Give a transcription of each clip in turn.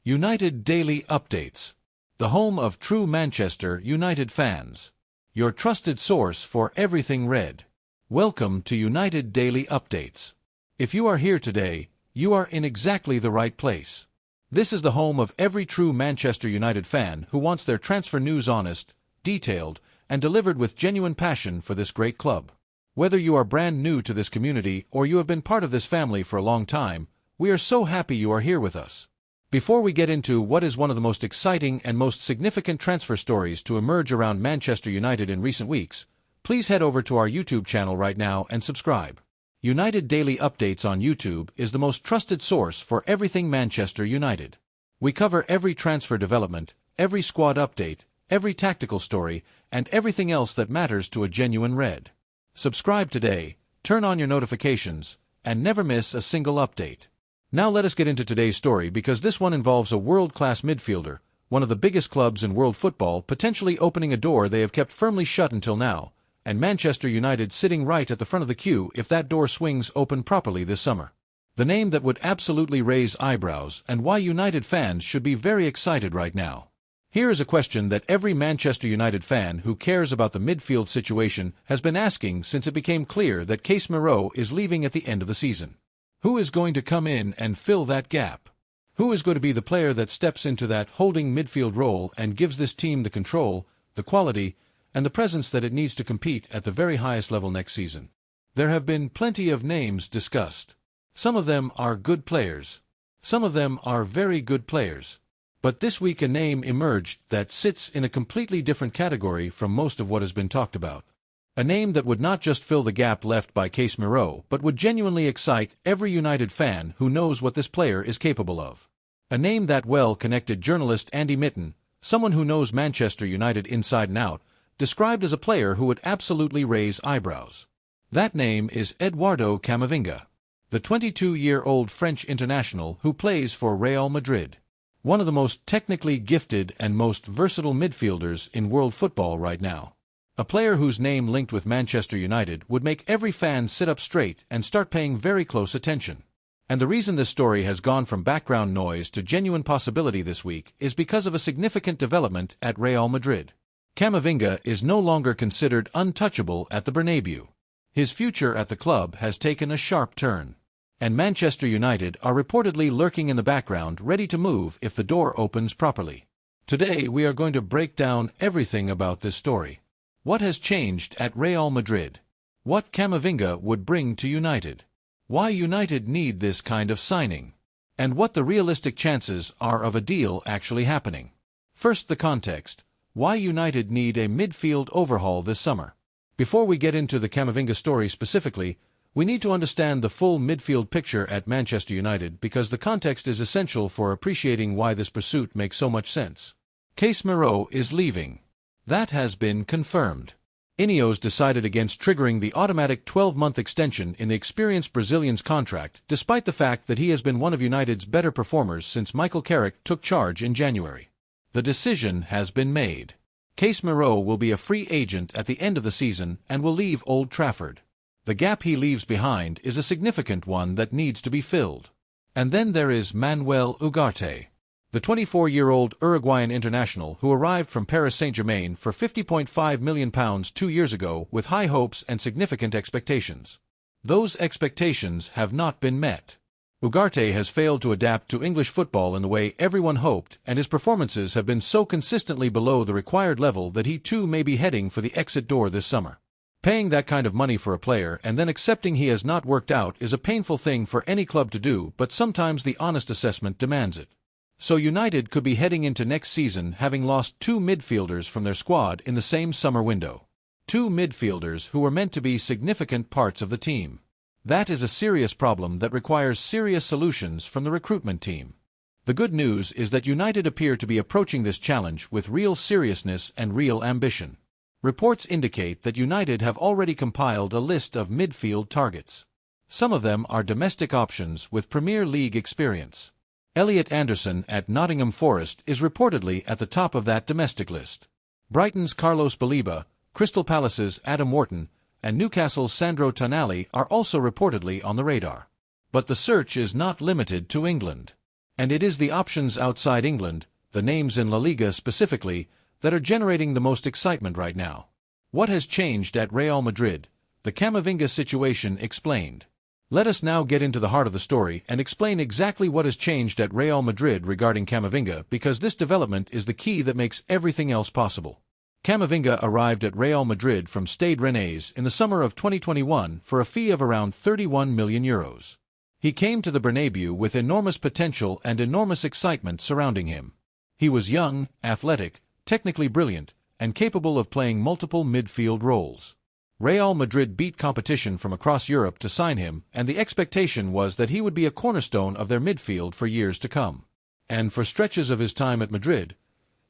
United Daily Updates. The home of true Manchester United fans. Your trusted source for everything red. Welcome to United Daily Updates. If you are here today, you are in exactly the right place. This is the home of every true Manchester United fan who wants their transfer news honest, detailed, and delivered with genuine passion for this great club. Whether you are brand new to this community or you have been part of this family for a long time, we are so happy you are here with us. Before we get into what is one of the most exciting and most significant transfer stories to emerge around Manchester United in recent weeks, please head over to our YouTube channel right now and subscribe. United Daily Updates on YouTube is the most trusted source for everything Manchester United. We cover every transfer development, every squad update, every tactical story, and everything else that matters to a genuine Red. Subscribe today, turn on your notifications, and never miss a single update. Now let us get into today's story because this one involves a world-class midfielder, one of the biggest clubs in world football potentially opening a door they have kept firmly shut until now, and Manchester United sitting right at the front of the queue if that door swings open properly this summer. The name that would absolutely raise eyebrows and why United fans should be very excited right now. Here is a question that every Manchester United fan who cares about the midfield situation has been asking since it became clear that Casemiro is leaving at the end of the season. Who is going to come in and fill that gap? Who is going to be the player that steps into that holding midfield role and gives this team the control, the quality, and the presence that it needs to compete at the very highest level next season? There have been plenty of names discussed. Some of them are good players. Some of them are very good players. But this week a name emerged that sits in a completely different category from most of what has been talked about. A name that would not just fill the gap left by Casemiro but would genuinely excite every United fan who knows what this player is capable of. A name that well-connected journalist Andy Mitten, someone who knows Manchester United inside and out, described as a player who would absolutely raise eyebrows. That name is Eduardo Camavinga, the 22-year-old French international who plays for Real Madrid. One of the most technically gifted and most versatile midfielders in world football right now. A player whose name linked with Manchester United would make every fan sit up straight and start paying very close attention. And the reason this story has gone from background noise to genuine possibility this week is because of a significant development at Real Madrid. Camavinga is no longer considered untouchable at the Bernabeu. His future at the club has taken a sharp turn. And Manchester United are reportedly lurking in the background ready to move if the door opens properly. Today we are going to break down everything about this story. What has changed at Real Madrid? What Camavinga would bring to United? Why United need this kind of signing? And what the realistic chances are of a deal actually happening? First, the context. Why United need a midfield overhaul this summer. Before we get into the Camavinga story specifically, we need to understand the full midfield picture at Manchester United because the context is essential for appreciating why this pursuit makes so much sense. Casemiro is leaving. That has been confirmed. Ineos decided against triggering the automatic 12-month extension in the experienced Brazilian's contract despite the fact that he has been one of United's better performers since Michael Carrick took charge in January. The decision has been made. Casemiro will be a free agent at the end of the season and will leave Old Trafford. The gap he leaves behind is a significant one that needs to be filled. And then there is Manuel Ugarte, the 24-year-old Uruguayan international who arrived from Paris Saint-Germain for £50.5 million 2 years ago with high hopes and significant expectations. Those expectations have not been met. Ugarte has failed to adapt to English football in the way everyone hoped, and his performances have been so consistently below the required level that he too may be heading for the exit door this summer. Paying that kind of money for a player and then accepting he has not worked out is a painful thing for any club to do, but sometimes the honest assessment demands it. So United could be heading into next season having lost two midfielders from their squad in the same summer window. Two midfielders who were meant to be significant parts of the team. That is a serious problem that requires serious solutions from the recruitment team. The good news is that United appear to be approaching this challenge with real seriousness and real ambition. Reports indicate that United have already compiled a list of midfield targets. Some of them are domestic options with Premier League experience. Elliot Anderson at Nottingham Forest is reportedly at the top of that domestic list. Brighton's Carlos Baleba, Crystal Palace's Adam Wharton, and Newcastle's Sandro Tonali are also reportedly on the radar. But the search is not limited to England. And it is the options outside England, the names in La Liga specifically, that are generating the most excitement right now. What has changed at Real Madrid? The Camavinga situation explained. Let us now get into the heart of the story and explain exactly what has changed at Real Madrid regarding Camavinga, because this development is the key that makes everything else possible. Camavinga arrived at Real Madrid from Stade Rennais in the summer of 2021 for a fee of around €31 million. He came to the Bernabeu with enormous potential and enormous excitement surrounding him. He was young, athletic, technically brilliant, and capable of playing multiple midfield roles. Real Madrid beat competition from across Europe to sign him, and the expectation was that he would be a cornerstone of their midfield for years to come. And for stretches of his time at Madrid,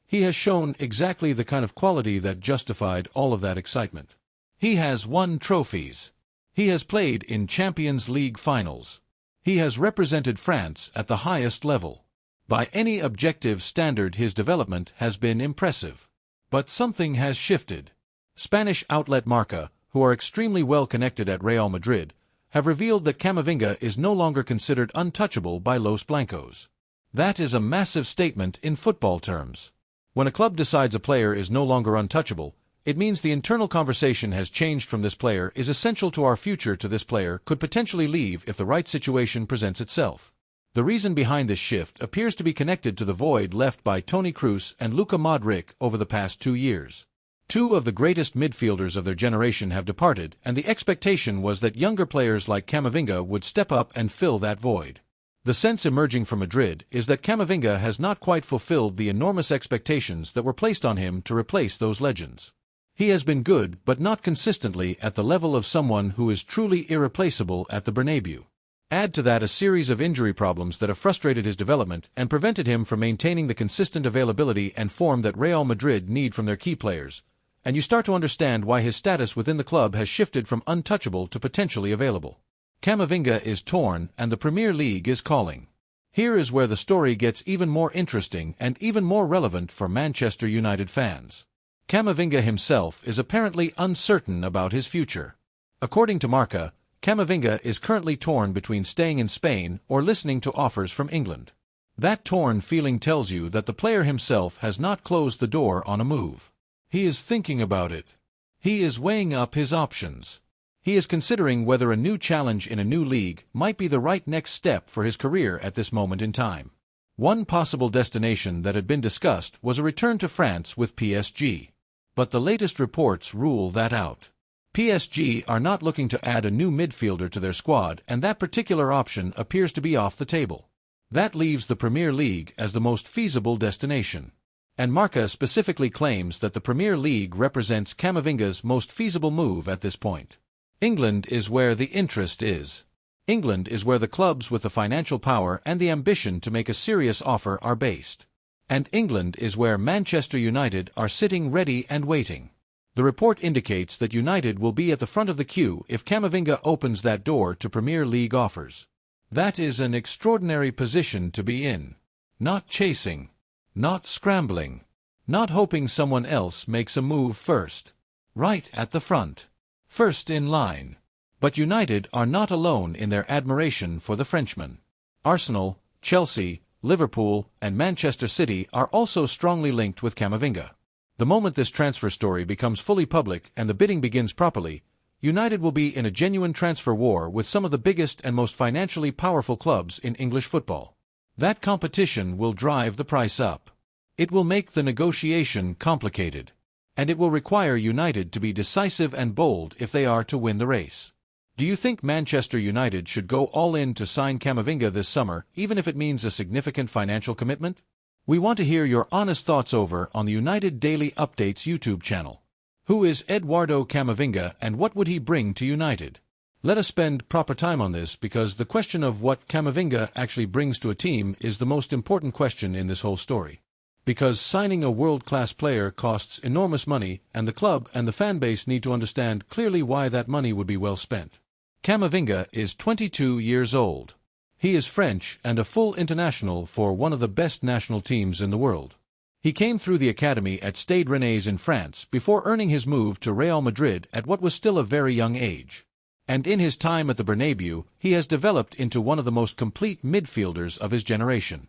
he has shown exactly the kind of quality that justified all of that excitement. He has won trophies. He has played in Champions League finals. He has represented France at the highest level. By any objective standard, his development has been impressive. But something has shifted. Spanish outlet Marca, who are extremely well connected at Real Madrid, have revealed that Camavinga is no longer considered untouchable by Los Blancos. That is a massive statement in football terms. When a club decides a player is no longer untouchable, it means the internal conversation has changed from "this player is essential to our future" to "this player could potentially leave if the right situation presents itself." The reason behind this shift appears to be connected to the void left by Toni Kroos and Luka Modric over the past 2 years. Two of the greatest midfielders of their generation have departed, and the expectation was that younger players like Camavinga would step up and fill that void. The sense emerging from Madrid is that Camavinga has not quite fulfilled the enormous expectations that were placed on him to replace those legends. He has been good, but not consistently at the level of someone who is truly irreplaceable at the Bernabeu. Add to that a series of injury problems that have frustrated his development and prevented him from maintaining the consistent availability and form that Real Madrid need from their key players, and you start to understand why his status within the club has shifted from untouchable to potentially available. Camavinga is torn, and the Premier League is calling. Here is where the story gets even more interesting and even more relevant for Manchester United fans. Camavinga himself is apparently uncertain about his future. According to Marca, Camavinga is currently torn between staying in Spain or listening to offers from England. That torn feeling tells you that the player himself has not closed the door on a move. He is thinking about it. He is weighing up his options. He is considering whether a new challenge in a new league might be the right next step for his career at this moment in time. One possible destination that had been discussed was a return to France with PSG. But the latest reports rule that out. PSG are not looking to add a new midfielder to their squad, and that particular option appears to be off the table. That leaves the Premier League as the most feasible destination. And Marca specifically claims that the Premier League represents Camavinga's most feasible move at this point. England is where the interest is. England is where the clubs with the financial power and the ambition to make a serious offer are based. And England is where Manchester United are sitting ready and waiting. The report indicates that United will be at the front of the queue if Camavinga opens that door to Premier League offers. That is an extraordinary position to be in. Not chasing. Not scrambling. Not hoping someone else makes a move first. Right at the front. First in line. But United are not alone in their admiration for the Frenchman. Arsenal, Chelsea, Liverpool, and Manchester City are also strongly linked with Camavinga. The moment this transfer story becomes fully public and the bidding begins properly, United will be in a genuine transfer war with some of the biggest and most financially powerful clubs in English football. That competition will drive the price up. It will make the negotiation complicated. And it will require United to be decisive and bold if they are to win the race. Do you think Manchester United should go all in to sign Camavinga this summer, even if it means a significant financial commitment? We want to hear your honest thoughts over on the United Daily Updates YouTube channel. Who is Eduardo Camavinga and what would he bring to United? Let us spend proper time on this, because the question of what Camavinga actually brings to a team is the most important question in this whole story. Because signing a world-class player costs enormous money, and the club and the fan base need to understand clearly why that money would be well spent. Camavinga is 22 years old. He is French and a full international for one of the best national teams in the world. He came through the academy at Stade Rennais in France before earning his move to Real Madrid at what was still a very young age. And in his time at the Bernabeu, he has developed into one of the most complete midfielders of his generation.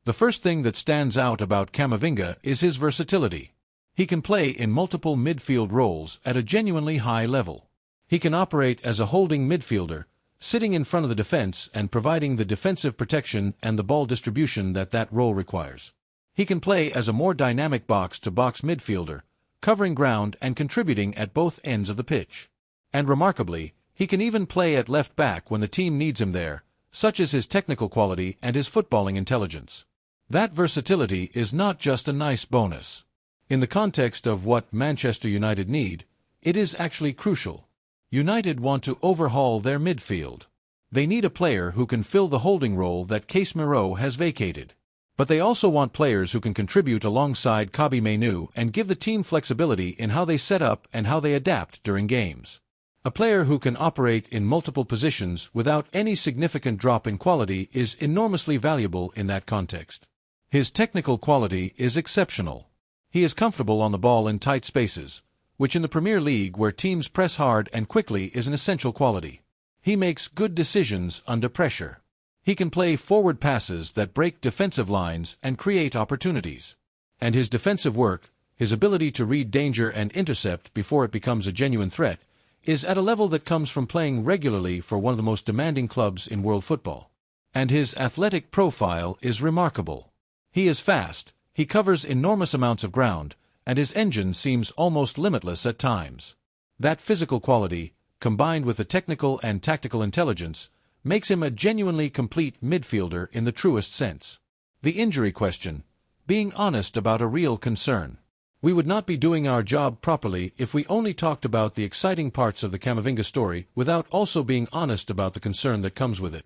The first thing that stands out about Camavinga is his versatility. He can play in multiple midfield roles at a genuinely high level. He can operate as a holding midfielder, sitting in front of the defense and providing the defensive protection and the ball distribution that role requires. He can play as a more dynamic box-to-box midfielder, covering ground and contributing at both ends of the pitch. And remarkably, he can even play at left back when the team needs him there, such as his technical quality and his footballing intelligence. That versatility is not just a nice bonus. In the context of what Manchester United need, it is actually crucial. United want to overhaul their midfield. They need a player who can fill the holding role that Casemiro has vacated. But they also want players who can contribute alongside Kobbie Mainoo and give the team flexibility in how they set up and how they adapt during games. A player who can operate in multiple positions without any significant drop in quality is enormously valuable in that context. His technical quality is exceptional. He is comfortable on the ball in tight spaces, which in the Premier League where teams press hard and quickly is an essential quality. He makes good decisions under pressure. He can play forward passes that break defensive lines and create opportunities. And his defensive work, his ability to read danger and intercept before it becomes a genuine threat, is at a level that comes from playing regularly for one of the most demanding clubs in world football. And his athletic profile is remarkable. He is fast, he covers enormous amounts of ground, and his engine seems almost limitless at times. That physical quality, combined with the technical and tactical intelligence, makes him a genuinely complete midfielder in the truest sense. The injury question, being honest about a real concern. We would not be doing our job properly if we only talked about the exciting parts of the Camavinga story without also being honest about the concern that comes with it.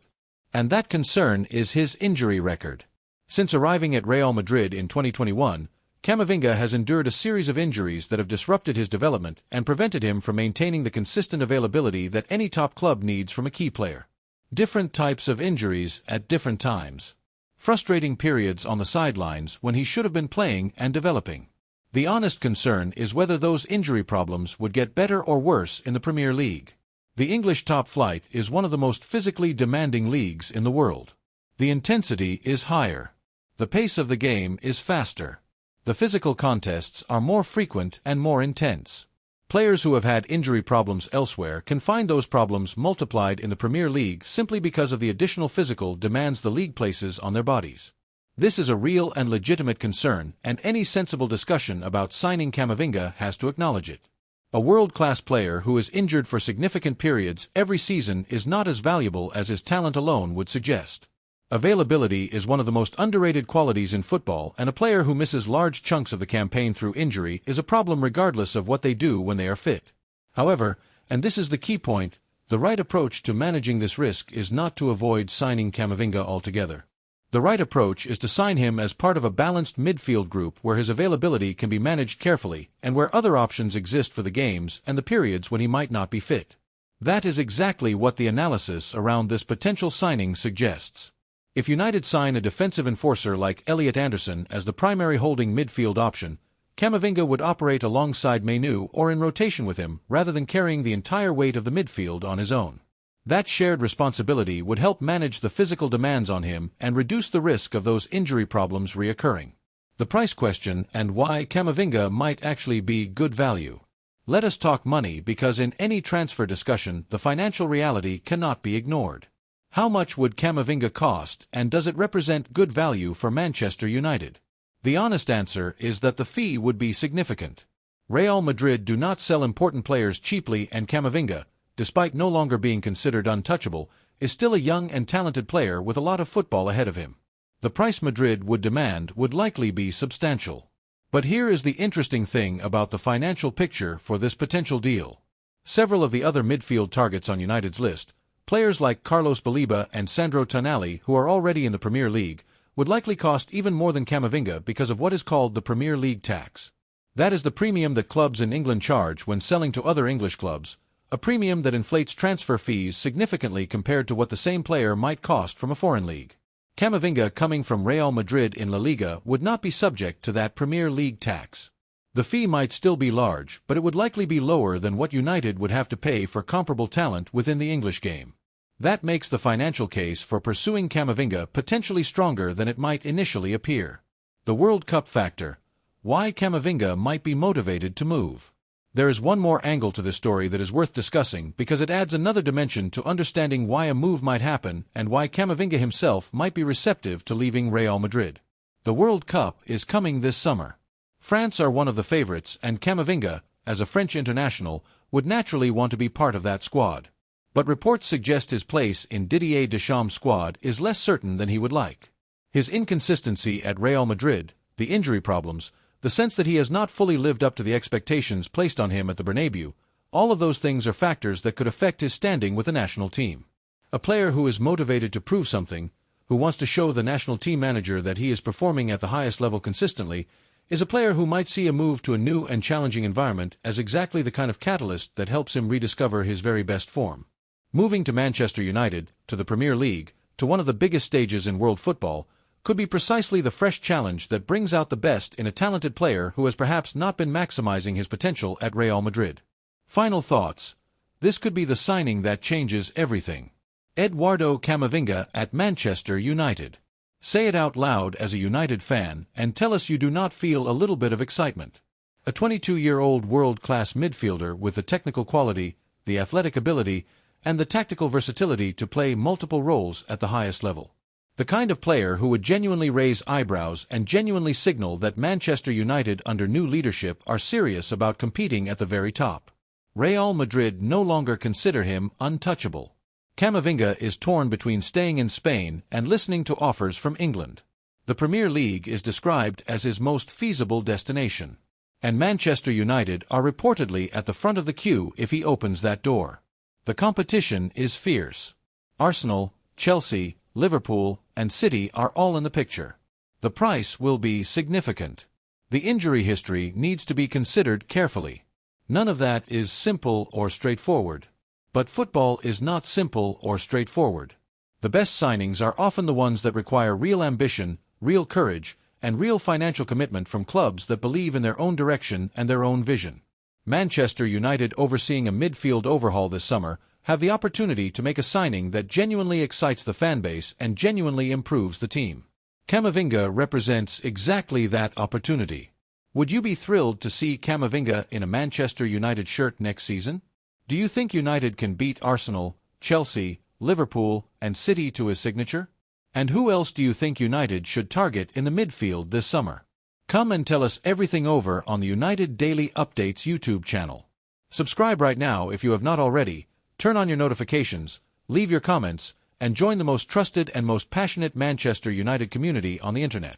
And that concern is his injury record. Since arriving at Real Madrid in 2021, Camavinga has endured a series of injuries that have disrupted his development and prevented him from maintaining the consistent availability that any top club needs from a key player. Different types of injuries at different times. Frustrating periods on the sidelines when he should have been playing and developing. The honest concern is whether those injury problems would get better or worse in the Premier League. The English top flight is one of the most physically demanding leagues in the world. The intensity is higher. The pace of the game is faster. The physical contests are more frequent and more intense. Players who have had injury problems elsewhere can find those problems multiplied in the Premier League simply because of the additional physical demands the league places on their bodies. This is a real and legitimate concern, and any sensible discussion about signing Camavinga has to acknowledge it. A world-class player who is injured for significant periods every season is not as valuable as his talent alone would suggest. Availability is one of the most underrated qualities in football, and a player who misses large chunks of the campaign through injury is a problem regardless of what they do when they are fit. However, and this is the key point, the right approach to managing this risk is not to avoid signing Camavinga altogether. The right approach is to sign him as part of a balanced midfield group where his availability can be managed carefully and where other options exist for the games and the periods when he might not be fit. That is exactly what the analysis around this potential signing suggests. If United sign a defensive enforcer like Elliot Anderson as the primary holding midfield option, Camavinga would operate alongside Mainoo or in rotation with him rather than carrying the entire weight of the midfield on his own. That shared responsibility would help manage the physical demands on him and reduce the risk of those injury problems reoccurring. The price question and why Camavinga might actually be good value. Let us talk money because in any transfer discussion the financial reality cannot be ignored. How much would Camavinga cost, and does it represent good value for Manchester United? The honest answer is that the fee would be significant. Real Madrid do not sell important players cheaply, and Camavinga, despite no longer being considered untouchable, is still a young and talented player with a lot of football ahead of him. The price Madrid would demand would likely be substantial. But here is the interesting thing about the financial picture for this potential deal. Several of the other midfield targets on United's list, players like Carlos Baleba and Sandro Tonali, who are already in the Premier League, would likely cost even more than Camavinga because of what is called the Premier League tax. That is the premium that clubs in England charge when selling to other English clubs, a premium that inflates transfer fees significantly compared to what the same player might cost from a foreign league. Camavinga coming from Real Madrid in La Liga would not be subject to that Premier League tax. The fee might still be large, but it would likely be lower than what United would have to pay for comparable talent within the English game. That makes the financial case for pursuing Camavinga potentially stronger than it might initially appear. The World Cup factor. Why Camavinga might be motivated to move. There is one more angle to this story that is worth discussing because it adds another dimension to understanding why a move might happen and why Camavinga himself might be receptive to leaving Real Madrid. The World Cup is coming this summer. France are one of the favorites, and Camavinga, as a French international, would naturally want to be part of that squad. But reports suggest his place in Didier Deschamps' squad is less certain than he would like. His inconsistency at Real Madrid, the injury problems, the sense that he has not fully lived up to the expectations placed on him at the Bernabeu, all of those things are factors that could affect his standing with the national team. A player who is motivated to prove something, who wants to show the national team manager that he is performing at the highest level consistently, is a player who might see a move to a new and challenging environment as exactly the kind of catalyst that helps him rediscover his very best form. Moving to Manchester United, to the Premier League, to one of the biggest stages in world football, could be precisely the fresh challenge that brings out the best in a talented player who has perhaps not been maximizing his potential at Real Madrid. Final thoughts. This could be the signing that changes everything. Eduardo Camavinga at Manchester United. Say it out loud as a United fan and tell us you do not feel a little bit of excitement. A 22-year-old world-class midfielder with the technical quality, the athletic ability, and the tactical versatility to play multiple roles at the highest level. The kind of player who would genuinely raise eyebrows and genuinely signal that Manchester United under new leadership are serious about competing at the very top. Real Madrid no longer consider him untouchable. Camavinga is torn between staying in Spain and listening to offers from England. The Premier League is described as his most feasible destination. And Manchester United are reportedly at the front of the queue if he opens that door. The competition is fierce. Arsenal, Chelsea, Liverpool, and City are all in the picture. The price will be significant. The injury history needs to be considered carefully. None of that is simple or straightforward. But football is not simple or straightforward. The best signings are often the ones that require real ambition, real courage, and real financial commitment from clubs that believe in their own direction and their own vision. Manchester United, overseeing a midfield overhaul this summer, have the opportunity to make a signing that genuinely excites the fanbase and genuinely improves the team. Camavinga represents exactly that opportunity. Would you be thrilled to see Camavinga in a Manchester United shirt next season? Do you think United can beat Arsenal, Chelsea, Liverpool, and City to his signature? And who else do you think United should target in the midfield this summer? Come and tell us everything over on the United Daily Updates YouTube channel. Subscribe right now if you have not already, turn on your notifications, leave your comments, and join the most trusted and most passionate Manchester United community on the internet.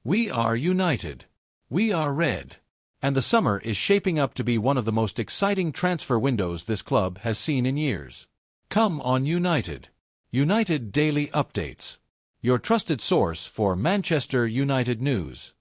We are united. We are red. And the summer is shaping up to be one of the most exciting transfer windows this club has seen in years. Come on United. United Daily Updates. Your trusted source for Manchester United news.